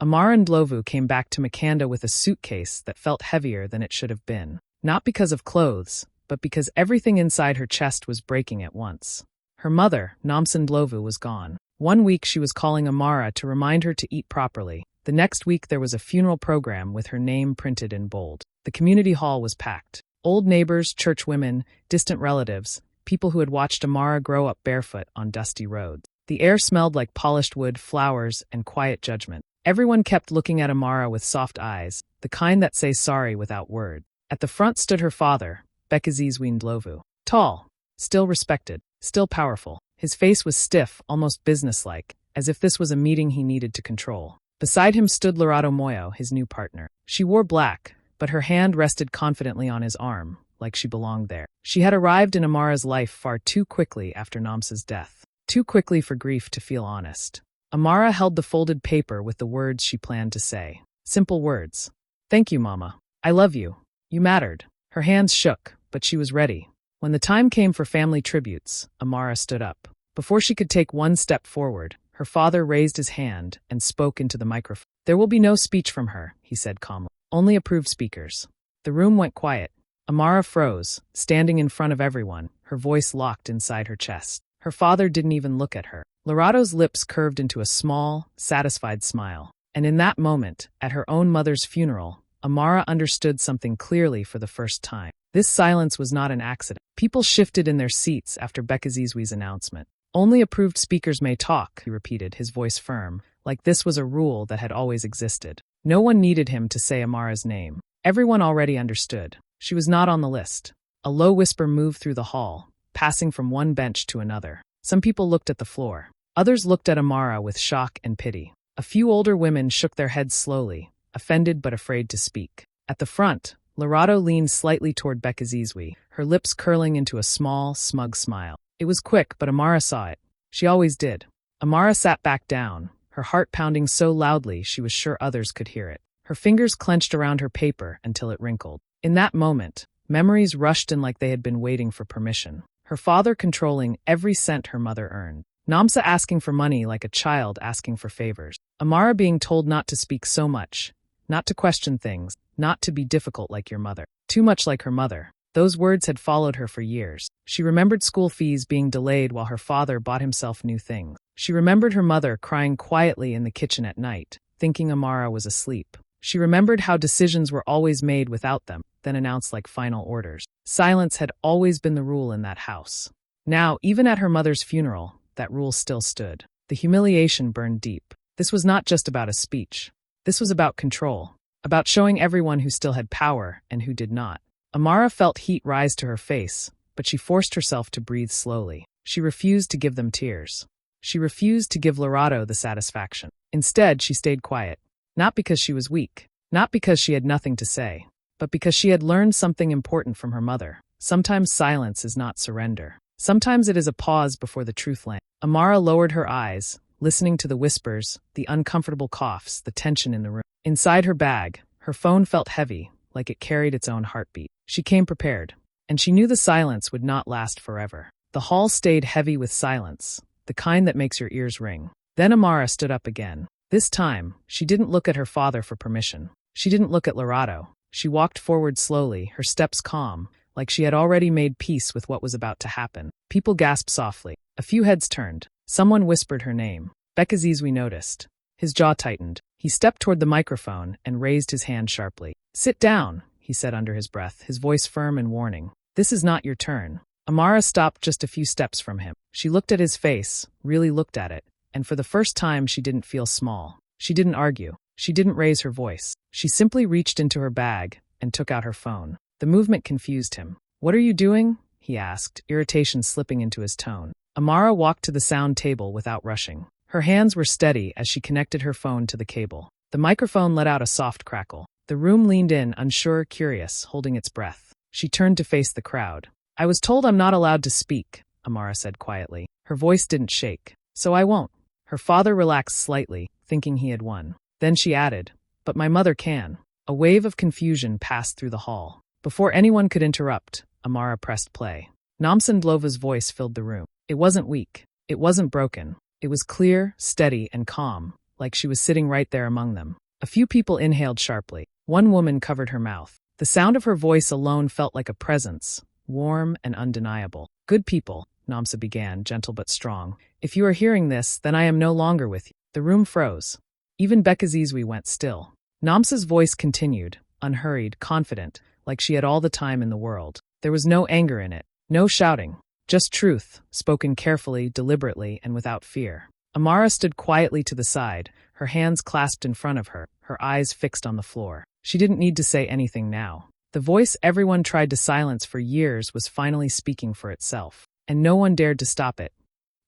Amara and Ndlovu came back to Makanda with a suitcase that felt heavier than it should have been. Not because of clothes, but because everything inside her chest was breaking at once. Her mother, Namsa Ndlovu, was gone. 1 week she was calling Amara to remind her to eat properly. The next week there was a funeral program with her name printed in bold. The community hall was packed. Old neighbors, church women, distant relatives, people who had watched Amara grow up barefoot on dusty roads. The air smelled like polished wood, flowers, and quiet judgment. Everyone kept looking at Amara with soft eyes, the kind that say sorry without words. At the front stood her father, Bekazizwe Ndlovu. Tall, still respected, still powerful. His face was stiff, almost businesslike, as if this was a meeting he needed to control. Beside him stood Lerato Moyo, his new partner. She wore black, but her hand rested confidently on his arm, like she belonged there. She had arrived in Amara's life far too quickly after Namsa's death. Too quickly for grief to feel honest. Amara held the folded paper with the words she planned to say. Simple words. Thank you, Mama. I love you. You mattered. Her hands shook, but she was ready. When the time came for family tributes, Amara stood up. Before she could take one step forward, her father raised his hand and spoke into the microphone. There will be no speech from her, he said calmly. Only approved speakers. The room went quiet. Amara froze, standing in front of everyone, her voice locked inside her chest. Her father didn't even look at her. Lerato's lips curved into a small, satisfied smile. And in that moment, at her own mother's funeral, Amara understood something clearly for the first time. This silence was not an accident. People shifted in their seats after Bekazizwe's announcement. Only approved speakers may talk, he repeated, his voice firm, like this was a rule that had always existed. No one needed him to say Amara's name. Everyone already understood. She was not on the list. A low whisper moved through the hall, passing from one bench to another. Some people looked at the floor. Others looked at Amara with shock and pity. A few older women shook their heads slowly, offended but afraid to speak. At the front, Lerato leaned slightly toward Bekazizwe, her lips curling into a small, smug smile. It was quick, but Amara saw it. She always did. Amara sat back down, her heart pounding so loudly she was sure others could hear it. Her fingers clenched around her paper until it wrinkled. In that moment, memories rushed in like they had been waiting for permission. Her father controlling every cent her mother earned. Namsa asking for money like a child asking for favors. Amara being told not to speak so much, not to question things, not to be difficult like your mother. Too much like her mother. Those words had followed her for years. She remembered school fees being delayed while her father bought himself new things. She remembered her mother crying quietly in the kitchen at night, thinking Amara was asleep. She remembered how decisions were always made without them, then announced like final orders. Silence had always been the rule in that house. Now, even at her mother's funeral, that rule still stood. The humiliation burned deep. This was not just about a speech. This was about control, about showing everyone who still had power and who did not. Amara felt heat rise to her face, but she forced herself to breathe slowly. She refused to give them tears. She refused to give Lerato the satisfaction. Instead, she stayed quiet. Not because she was weak, not because she had nothing to say, but because she had learned something important from her mother. Sometimes silence is not surrender. Sometimes it is a pause before the truth lands. Amara lowered her eyes, listening to the whispers, the uncomfortable coughs, the tension in the room. Inside her bag, her phone felt heavy, like it carried its own heartbeat. She came prepared, and she knew the silence would not last forever. The hall stayed heavy with silence, the kind that makes your ears ring. Then Amara stood up again. This time, she didn't look at her father for permission. She didn't look at Lerato. She walked forward slowly, her steps calm, like she had already made peace with what was about to happen. People gasped softly. A few heads turned. Someone whispered her name. Bekazizwe noticed. His jaw tightened. He stepped toward the microphone and raised his hand sharply. Sit down, he said under his breath, his voice firm and warning. This is not your turn. Amara stopped just a few steps from him. She looked at his face, really looked at it, and for the first time she didn't feel small. She didn't argue. She didn't raise her voice. She simply reached into her bag and took out her phone. The movement confused him. What are you doing? He asked, irritation slipping into his tone. Amara walked to the sound table without rushing. Her hands were steady as she connected her phone to the cable. The microphone let out a soft crackle. The room leaned in, unsure, curious, holding its breath. She turned to face the crowd. I was told I'm not allowed to speak, Amara said quietly. Her voice didn't shake. So I won't. Her father relaxed slightly, thinking he had won. Then she added, but my mother can. A wave of confusion passed through the hall. Before anyone could interrupt, Amara pressed play. Namsa Ndlovu's voice filled the room. It wasn't weak. It wasn't broken. It was clear, steady, and calm, like she was sitting right there among them. A few people inhaled sharply. One woman covered her mouth. The sound of her voice alone felt like a presence, warm and undeniable. "Good people," Namsa began, gentle but strong. "If you are hearing this, then I am no longer with you." The room froze. Even Bekazizwe went still. Namsa's voice continued, unhurried, confident, like she had all the time in the world. There was no anger in it, no shouting, just truth, spoken carefully, deliberately, and without fear. Amara stood quietly to the side, her hands clasped in front of her, her eyes fixed on the floor. She didn't need to say anything now. The voice everyone tried to silence for years was finally speaking for itself, and no one dared to stop it.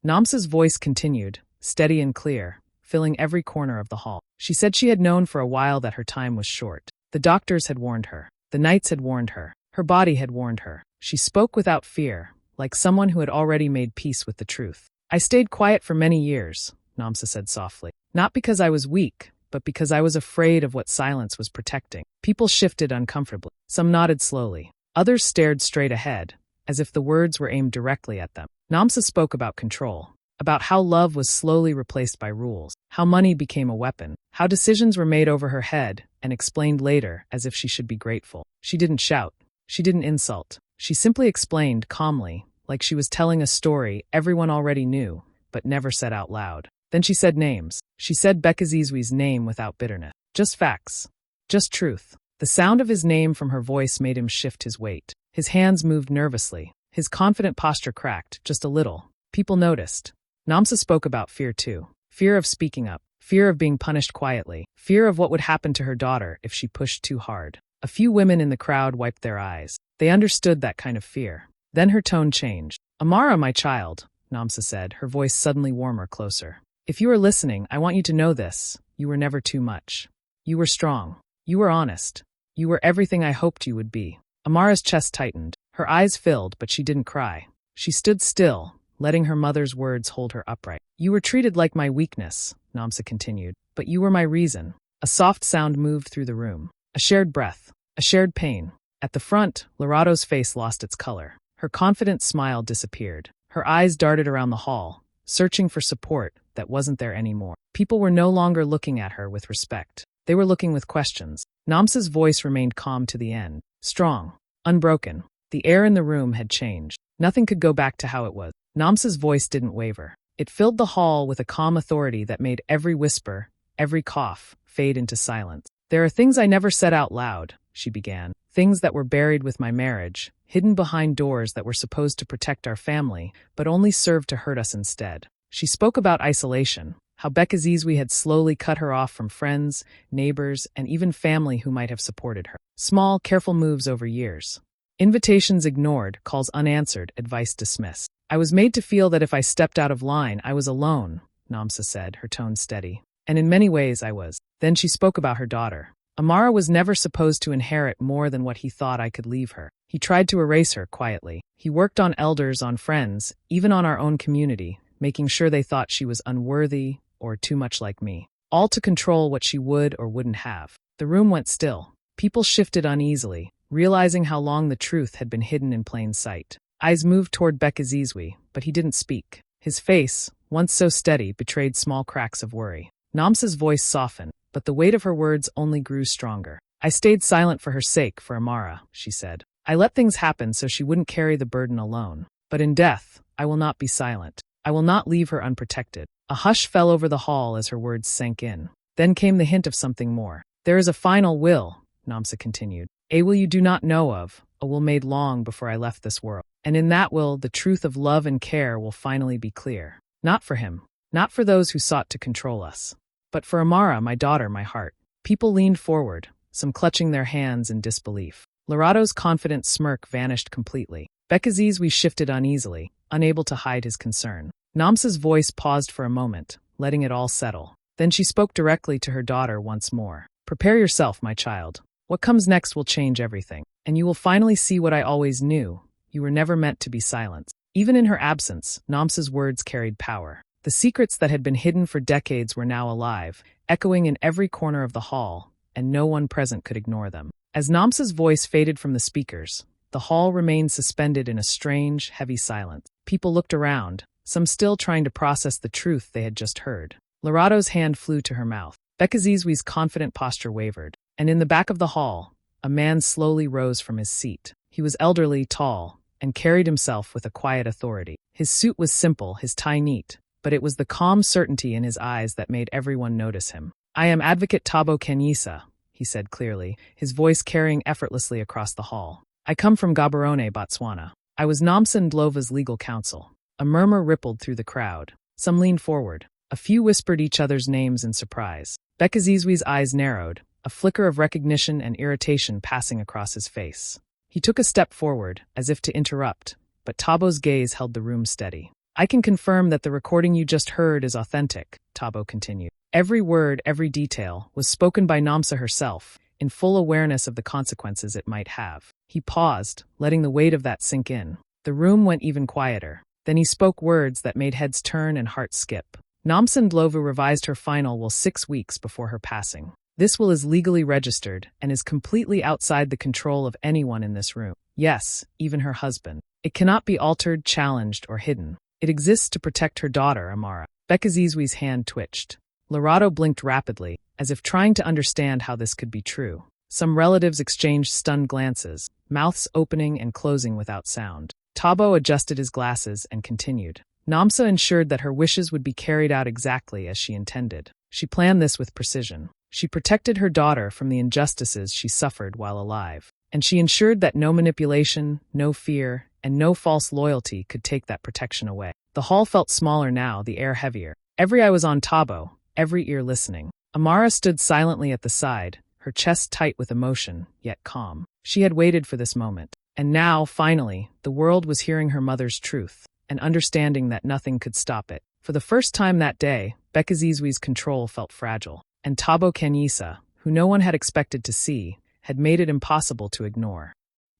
Namsa's voice continued, steady and clear, filling every corner of the hall. She said she had known for a while that her time was short. The doctors had warned her. The knights had warned her. Her body had warned her. She spoke without fear, like someone who had already made peace with the truth. "I stayed quiet for many years," Namsa said softly. "Not because I was weak, but because I was afraid of what silence was protecting." People shifted uncomfortably. Some nodded slowly. Others stared straight ahead, as if the words were aimed directly at them. Namsa spoke about control, about how love was slowly replaced by rules, how money became a weapon, how decisions were made over her head, and explained later as if she should be grateful. She didn't shout. She didn't insult. She simply explained calmly, like she was telling a story everyone already knew, but never said out loud. Then she said names. She said Bekazizwe's name without bitterness. Just facts. Just truth. The sound of his name from her voice made him shift his weight. His hands moved nervously. His confident posture cracked, just a little. People noticed. Namsa spoke about fear too. Fear of speaking up. Fear of being punished quietly. Fear of what would happen to her daughter if she pushed too hard. A few women in the crowd wiped their eyes. They understood that kind of fear. Then her tone changed. "Amara, my child," Namsa said, her voice suddenly warmer, closer. "If you are listening, I want you to know this. You were never too much. You were strong. You were honest. You were everything I hoped you would be." Amara's chest tightened. Her eyes filled, but she didn't cry. She stood still, letting her mother's words hold her upright. "You were treated like my weakness," Namsa continued, "but you were my reason." A soft sound moved through the room. A shared breath. A shared pain. At the front, Lorado's face lost its color. Her confident smile disappeared. Her eyes darted around the hall, searching for support that wasn't there anymore. People were no longer looking at her with respect. They were looking with questions. Namsa's voice remained calm to the end. Strong. Unbroken. The air in the room had changed. Nothing could go back to how it was. Namsa's voice didn't waver. It filled the hall with a calm authority that made every whisper, every cough, fade into silence. "There are things I never said out loud," she began. "Things that were buried with my marriage, hidden behind doors that were supposed to protect our family, but only served to hurt us instead." She spoke about isolation, how Bekazizwe had slowly cut her off from friends, neighbors, and even family who might have supported her. Small, careful moves over years. Invitations ignored, calls unanswered, advice dismissed. "I was made to feel that if I stepped out of line, I was alone," Namsa said, her tone steady. "And in many ways I was." Then she spoke about her daughter. "Amara was never supposed to inherit more than what he thought I could leave her. He tried to erase her quietly. He worked on elders, on friends, even on our own community, making sure they thought she was unworthy or too much like me. All to control what she would or wouldn't have." The room went still. People shifted uneasily, realizing how long the truth had been hidden in plain sight. Eyes moved toward Bekazizwe, but he didn't speak. His face, once so steady, betrayed small cracks of worry. Namsa's voice softened, but the weight of her words only grew stronger. "I stayed silent for her sake, for Amara," she said. "I let things happen so she wouldn't carry the burden alone. But in death, I will not be silent. I will not leave her unprotected." A hush fell over the hall as her words sank in. Then came the hint of something more. "There is a final will," Namsa continued. "A will you do not know of, a will made long before I left this world. And in that will, the truth of love and care will finally be clear. Not for him, not for those who sought to control us, but for Amara, my daughter, my heart." People leaned forward, some clutching their hands in disbelief. Lorado's confident smirk vanished completely. Bekazizwe shifted uneasily, unable to hide his concern. Namsa's voice paused for a moment, letting it all settle. Then she spoke directly to her daughter once more. "Prepare yourself, my child. What comes next will change everything, and you will finally see what I always knew. You were never meant to be silenced." Even in her absence, Namsa's words carried power. The secrets that had been hidden for decades were now alive, echoing in every corner of the hall, and no one present could ignore them. As Namsa's voice faded from the speakers, the hall remained suspended in a strange, heavy silence. People looked around, some still trying to process the truth they had just heard. Lorato's hand flew to her mouth. Bekazizwi's confident posture wavered, and in the back of the hall, a man slowly rose from his seat. He was elderly, tall, and carried himself with a quiet authority. His suit was simple, his tie neat, but it was the calm certainty in his eyes that made everyone notice him. "I am Advocate Thabo Kanyisa," he said clearly, his voice carrying effortlessly across the hall. "I come from Gaborone, Botswana. I was Nomsa Ndlova's legal counsel." A murmur rippled through the crowd. Some leaned forward. A few whispered each other's names in surprise. Bekazizwi's eyes narrowed, a flicker of recognition and irritation passing across his face. He took a step forward, as if to interrupt, but Tabo's gaze held the room steady. "I can confirm that the recording you just heard is authentic," Thabo continued. "Every word, every detail, was spoken by Nomsa herself, in full awareness of the consequences it might have." He paused, letting the weight of that sink in. The room went even quieter. Then he spoke words that made heads turn and hearts skip. "Nomsa Ndlovu revised her final will 6 weeks before her passing. This will is legally registered and is completely outside the control of anyone in this room. Yes, even her husband. It cannot be altered, challenged, or hidden. It exists to protect her daughter, Amara." Bekazizwi's hand twitched. Lorato blinked rapidly, as if trying to understand how this could be true. Some relatives exchanged stunned glances, mouths opening and closing without sound. Thabo adjusted his glasses and continued. "Nomsa ensured that her wishes would be carried out exactly as she intended. She planned this with precision. She protected her daughter from the injustices she suffered while alive. And she ensured that no manipulation, no fear, and no false loyalty could take that protection away." The hall felt smaller now, the air heavier. Every eye was on Thabo, every ear listening. Amara stood silently at the side, her chest tight with emotion, yet calm. She had waited for this moment. And now, finally, the world was hearing her mother's truth, and understanding that nothing could stop it. For the first time that day, Bekazizwi's control felt fragile. And Thabo Kanyisa, who no one had expected to see, had made it impossible to ignore.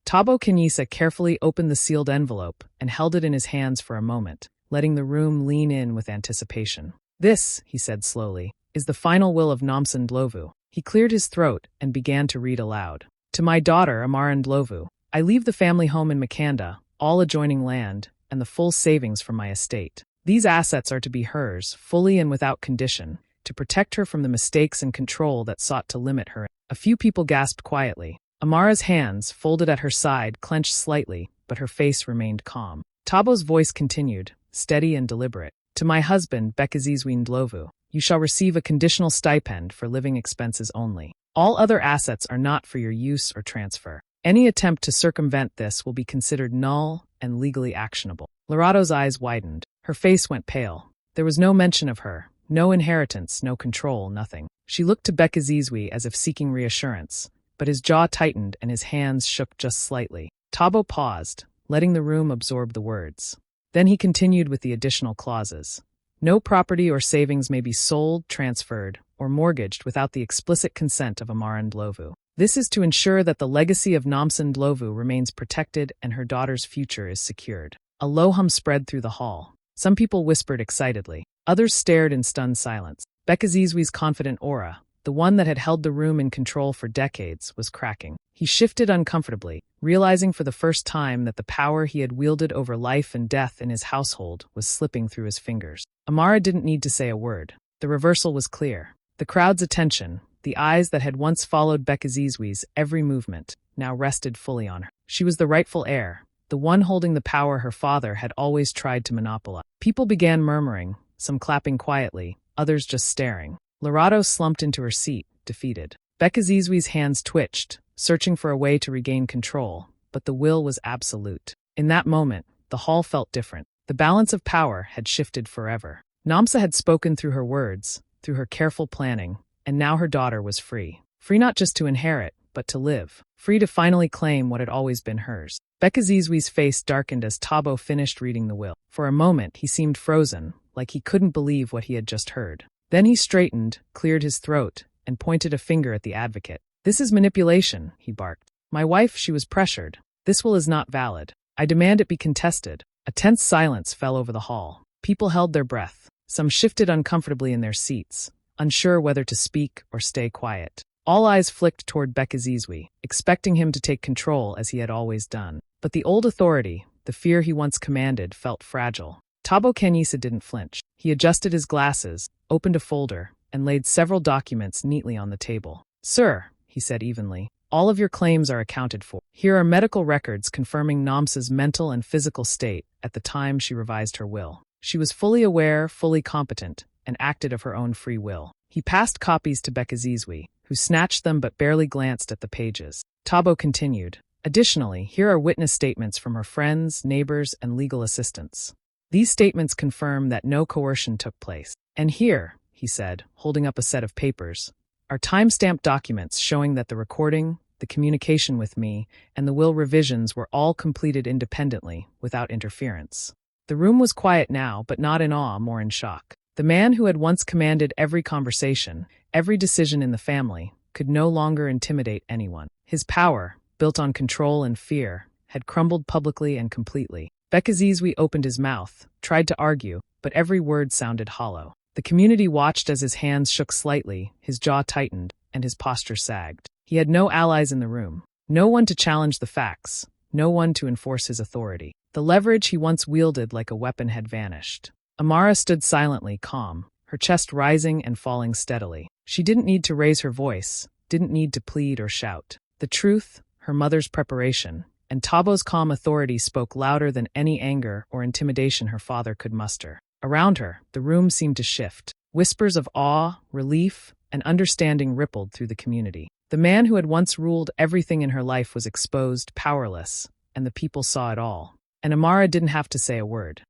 Thabo Kanyisa carefully opened the sealed envelope and held it in his hands for a moment, letting the room lean in with anticipation. "This," he said slowly, "is the final will of Nomsa Ndlovu." He cleared his throat and began to read aloud. "To my daughter, Amara Ndlovu, I leave the family home in Makanda, all adjoining land, and the full savings from my estate. These assets are to be hers, fully and without condition, to protect her from the mistakes and control that sought to limit her." A few people gasped quietly. Amara's hands, folded at her side, clenched slightly, but her face remained calm. Tabo's voice continued, steady and deliberate. "To my husband, Bekazizwi Ndlovu, you shall receive a conditional stipend for living expenses only. All other assets are not for your use or transfer. Any attempt to circumvent this will be considered null and legally actionable." Lorato's eyes widened. Her face went pale. There was no mention of her, no inheritance, no control, nothing. She looked to Bekazizwi as if seeking reassurance, but his jaw tightened and his hands shook just slightly. Thabo paused, letting the room absorb the words. Then he continued with the additional clauses. "No property or savings may be sold, transferred, or mortgaged without the explicit consent of Amara Ndlovu. This is to ensure that the legacy of Nomsa Ndlovu remains protected and her daughter's future is secured." A low hum spread through the hall. Some people whispered excitedly. Others stared in stunned silence. Bekazizwi's confident aura, the one that had held the room in control for decades, was cracking. He shifted uncomfortably, realizing for the first time that the power he had wielded over life and death in his household was slipping through his fingers. Amara didn't need to say a word. The reversal was clear. The crowd's attention, the eyes that had once followed Bekazizwi's every movement, now rested fully on her. She was the rightful heir, the one holding the power her father had always tried to monopolize. People began murmuring, some clapping quietly, others just staring. Lorato slumped into her seat, defeated. Bekazizwi's hands twitched, searching for a way to regain control, but the will was absolute. In that moment, the hall felt different. The balance of power had shifted forever. Nomsa had spoken through her words, through her careful planning, and now her daughter was free. Free not just to inherit, but to live. Free to finally claim what had always been hers. Bekazizwi's face darkened as Thabo finished reading the will. For a moment, he seemed frozen, like he couldn't believe what he had just heard. Then he straightened, cleared his throat, and pointed a finger at the advocate. "This is manipulation," he barked. "My wife, she was pressured. This will is not valid. I demand it be contested." A tense silence fell over the hall. People held their breath. Some shifted uncomfortably in their seats, unsure whether to speak or stay quiet. All eyes flicked toward Bekazizwi, expecting him to take control as he had always done. But the old authority, the fear he once commanded, felt fragile. Tabo Kenyisa didn't flinch. He adjusted his glasses, opened a folder, and laid several documents neatly on the table. "Sir," he said evenly, "all of your claims are accounted for. Here are medical records confirming Namsa's mental and physical state at the time she revised her will. She was fully aware, fully competent, and acted of her own free will." He passed copies to Bekazizwe, who snatched them but barely glanced at the pages. Tabo continued, "Additionally, here are witness statements from her friends, neighbors, and legal assistants. These statements confirm that no coercion took place. And here," he said, holding up a set of papers, "are time-stamped documents showing that the recording, the communication with me, and the will revisions were all completed independently, without interference." The room was quiet now, but not in awe, more in shock. The man who had once commanded every conversation, every decision in the family, could no longer intimidate anyone. His power, built on control and fear, had crumbled publicly and completely. Bekazizwe opened his mouth, tried to argue, but every word sounded hollow. The community watched as his hands shook slightly, his jaw tightened, and his posture sagged. He had no allies in the room, no one to challenge the facts, no one to enforce his authority. The leverage he once wielded like a weapon had vanished. Amara stood silently, calm, her chest rising and falling steadily. She didn't need to raise her voice, didn't need to plead or shout. The truth, her mother's preparation, and Tabo's calm authority spoke louder than any anger or intimidation her father could muster. Around her, the room seemed to shift. Whispers of awe, relief, and understanding rippled through the community. The man who had once ruled everything in her life was exposed, powerless, and the people saw it all. And Amara didn't have to say a word.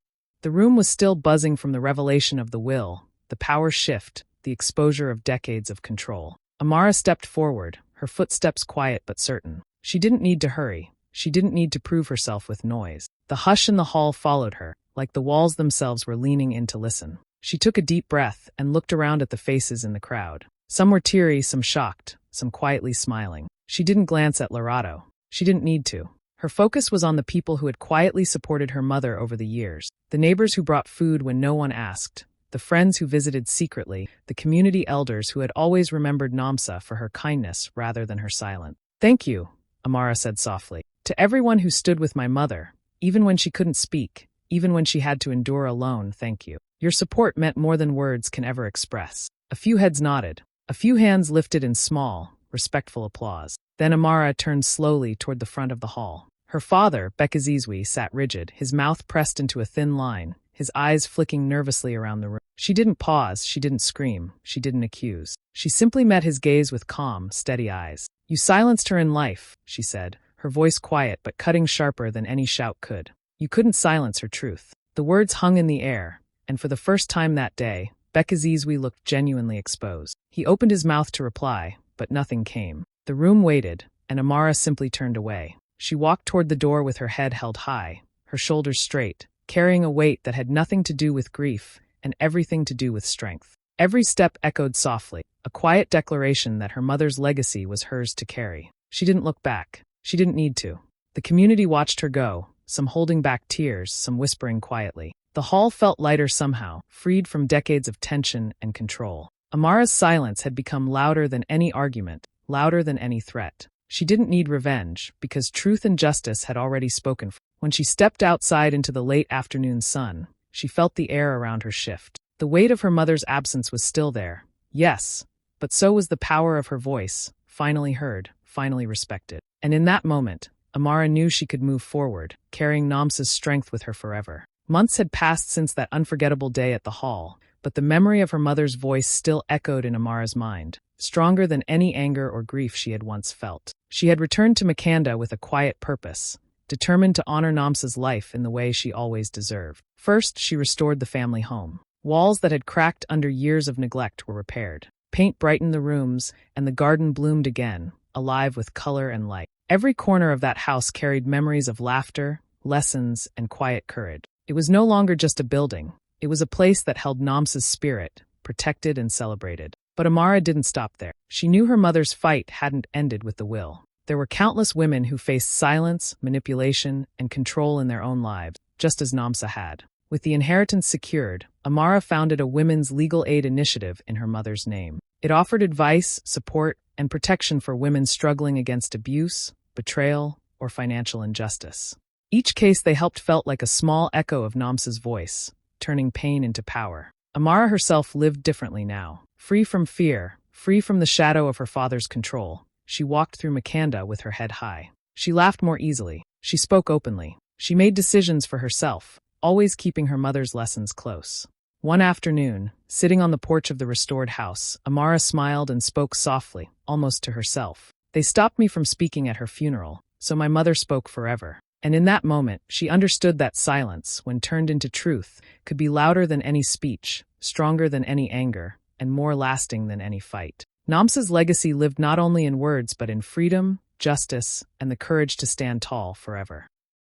The room was still buzzing from the revelation of the will, the power shift, the exposure of decades of control. Amara stepped forward, her footsteps quiet but certain. She didn't need to hurry. She didn't need to prove herself with noise. The hush in the hall followed her, like the walls themselves were leaning in to listen. She took a deep breath and looked around at the faces in the crowd. Some were teary, some shocked, some quietly smiling. She didn't glance at Larato. She didn't need to. Her focus was on the people who had quietly supported her mother over the years, the neighbors who brought food when no one asked, the friends who visited secretly, the community elders who had always remembered Namsa for her kindness rather than her silence. "Thank you," Amara said softly, "to everyone who stood with my mother, even when she couldn't speak, even when she had to endure alone, thank you. Your support meant more than words can ever express." A few heads nodded, a few hands lifted in small, respectful applause. Then Amara turned slowly toward the front of the hall. Her father, Bekazizwe, sat rigid, his mouth pressed into a thin line, his eyes flicking nervously around the room. She didn't pause, she didn't scream, she didn't accuse. She simply met his gaze with calm, steady eyes. "You silenced her in life," she said, her voice quiet but cutting sharper than any shout could. "You couldn't silence her truth." The words hung in the air, and for the first time that day, Bekazizwe looked genuinely exposed. He opened his mouth to reply, but nothing came. The room waited, and Amara simply turned away. She walked toward the door with her head held high, her shoulders straight, carrying a weight that had nothing to do with grief and everything to do with strength. Every step echoed softly, a quiet declaration that her mother's legacy was hers to carry. She didn't look back. She didn't need to. The community watched her go, some holding back tears, some whispering quietly. The hall felt lighter somehow, freed from decades of tension and control. Amara's silence had become louder than any argument, louder than any threat. She didn't need revenge, because truth and justice had already spoken. When she stepped outside into the late afternoon sun, she felt the air around her shift. The weight of her mother's absence was still there, yes, but so was the power of her voice, finally heard, finally respected. And in that moment, Amara knew she could move forward, carrying Namsa's strength with her forever. Months had passed since that unforgettable day at the hall, but the memory of her mother's voice still echoed in Amara's mind, stronger than any anger or grief she had once felt. She had returned to Makanda with a quiet purpose, determined to honor Namsa's life in the way she always deserved. First, she restored the family home. Walls that had cracked under years of neglect were repaired. Paint brightened the rooms, and the garden bloomed again, alive with color and light. Every corner of that house carried memories of laughter, lessons, and quiet courage. It was no longer just a building. It was a place that held Namsa's spirit, protected and celebrated. But Amara didn't stop there. She knew her mother's fight hadn't ended with the will. There were countless women who faced silence, manipulation, and control in their own lives, just as Namsa had. With the inheritance secured, Amara founded a women's legal aid initiative in her mother's name. It offered advice, support, and protection for women struggling against abuse, betrayal, or financial injustice. Each case they helped felt like a small echo of Namsa's voice, turning pain into power. Amara herself lived differently now. Free from fear, free from the shadow of her father's control, she walked through Makanda with her head high. She laughed more easily. She spoke openly. She made decisions for herself, always keeping her mother's lessons close. One afternoon, sitting on the porch of the restored house, Amara smiled and spoke softly, almost to herself. They stopped me from speaking at her funeral, so my mother spoke forever. And in that moment, she understood that silence, when turned into truth, could be louder than any speech, stronger than any anger, and more lasting than any fight. Namsa's legacy lived not only in words but in freedom, justice, and the courage to stand tall forever.